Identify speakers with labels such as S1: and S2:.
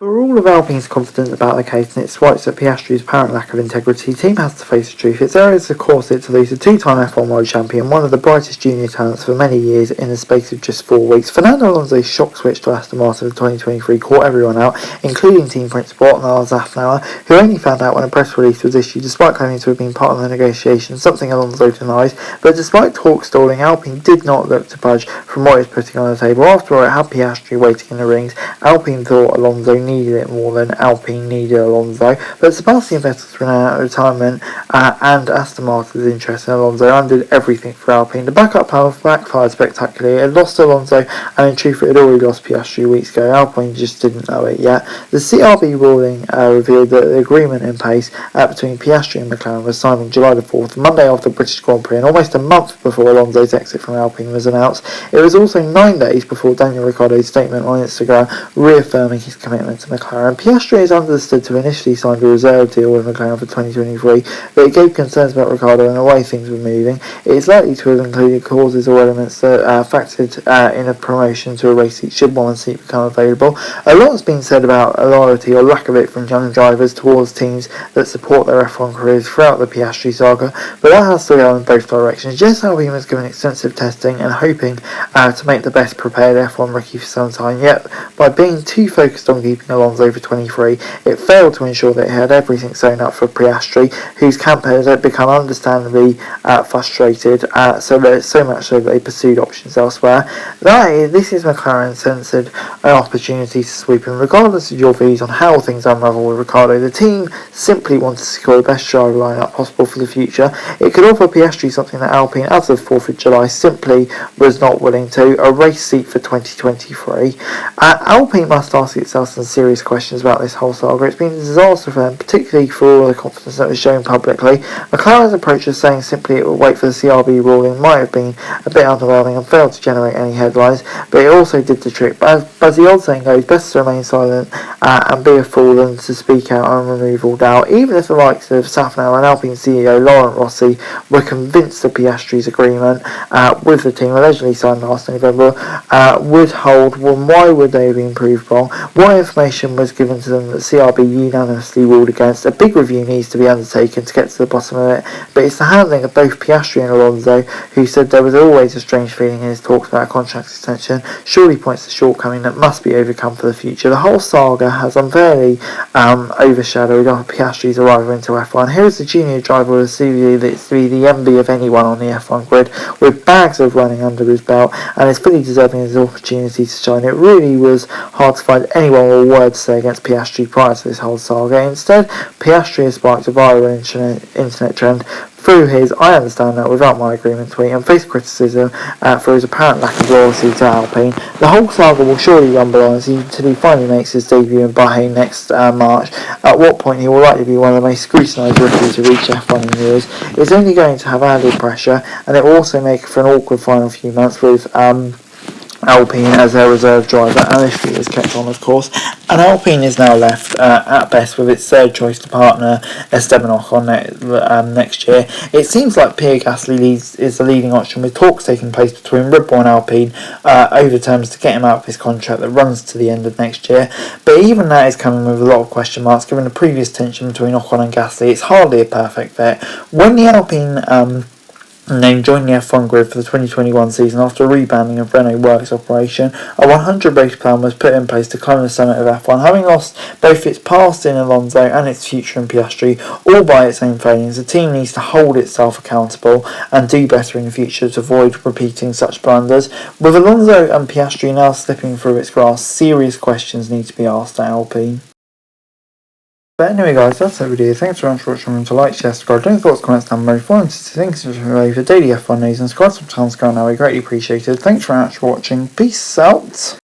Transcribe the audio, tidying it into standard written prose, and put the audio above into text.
S1: For all of Alpine's confidence about the case and its swipes at Piastri's apparent lack of integrity, the team has to face the truth. Its errors have caused it to lose a two-time F1 World Champion, one of the brightest junior talents for many years, in the space of just 4 weeks. Fernando Alonso's shock switch to Aston Martin in 2023 caught everyone out, including team principal Otmar Zafnauer, who only found out when a press release was issued despite claiming to have been part of the negotiations, something Alonso denies. But despite talk stalling, Alpine did not look to budge from what it was putting on the table. After all, it had Piastri waiting in the rings. Alpine thought Alonso needed it more than Alpine needed Alonso, but Sebastian Vettel's retirement and Aston Martin's interest in Alonso undid everything for Alpine. The backup power backfired spectacularly. It lost Alonso, and in truth it had already lost Piastri weeks ago. Alpine just didn't know it yet. The CRB ruling revealed that the agreement in place between Piastri and McLaren was signed on July the 4th, Monday after the British Grand Prix, and almost a month before Alonso's exit from Alpine was announced. It was also 9 days before Daniel Ricciardo's statement on Instagram reaffirming his commitment to McLaren. Piastri is understood to have initially signed a reserve deal with McLaren for 2023, but it gave concerns about Ricciardo and the way things were moving. It is likely to have included clauses or elements that factored in a promotion to a race seat should one seat become available. A lot has been said about loyalty or lack of it from young drivers towards teams that support their F1 careers throughout the Piastri saga, but that has to go in both directions. Yes, Alpine was given extensive testing and hoping to make the best prepared F1 rookie for some time, yet by being too focused on keeping Alonso for 23, it failed to ensure that it had everything sewn up for Piastri, whose camp had become understandably frustrated, so much so that they pursued options elsewhere. This is McLaren censored an opportunity to sweep him. Regardless of your views on how things unravel with Ricciardo, the team simply wanted to secure the best driver lineup possible for the future. It could offer Piastri something that Alpine, as of 4th of July, simply was not willing to: a race seat for 2023. Alpine must ask itself some serious questions about this whole saga. It's been a disaster for them, particularly for all the confidence that was shown publicly. McLaren's approach of saying simply it would wait for the CRB ruling might have been a bit underwhelming and failed to generate any headlines, but it also did the trick. But as the old saying goes, best to remain silent and be a fool than to speak out and remove all doubt. Even if the likes of Safnauer and Alpine CEO Laurent Rossi were convinced that Piastri's agreement with the team, allegedly signed last November, would hold, well, why would they have been proved wrong? What information was given to them that CRB unanimously ruled against? A big review needs to be undertaken to get to the bottom of it, but it's the handling of both Piastri and Alonso, who said there was always a strange feeling in his talks about a contract extension, surely points to shortcoming that must be overcome for the future. The whole saga has unfairly overshadowed Piastri's arrival into F1. Here is the junior driver with a CV that's to be the envy of anyone on the F1 grid, with bags of running under his belt, and is fully deserving of his opportunity to shine. It really was hard to find anyone with a word to say against Piastri prior to this whole saga. Instead, Piastri has sparked a viral internet trend through his "I understand that without my agreement" tweet and faced criticism for his apparent lack of loyalty to Alpine. The whole saga will surely rumble on until he finally makes his debut in Bahrain next March, at what point he will likely be one of the most scrutinised rookies to reach F1 in years. It's only going to have added pressure, and it will also make for an awkward final few months with Alpine as their reserve driver, and if he is kept on, of course. And Alpine is now left at best with its third choice to partner Esteban Ocon next year. It seems like Pierre Gasly is the leading option, with talks taking place between Red Bull and Alpine over terms to get him out of his contract that runs to the end of next year. But even that is coming with a lot of question marks, given the previous tension between Ocon and Gasly. It's hardly a perfect fit. When the Alpine name joined the F1 grid for the 2021 season after a rebranding of Renault Works operation, a 100 race plan was put in place to climb the summit of F1, having lost both its past in Alonso and its future in Piastri, all by its own failings. The team needs to hold itself accountable and do better in the future to avoid repeating such blunders. With Alonso and Piastri now slipping through its grasp, serious questions need to be asked at Alpine. But anyway guys, that's the video. Thanks very much for watching. Remember to like, share, subscribe, don't thoughts, comments down below. If you wanted to things for daily F1 news and subscribe to the channel, now we greatly appreciated. Thanks very much for watching. Peace out.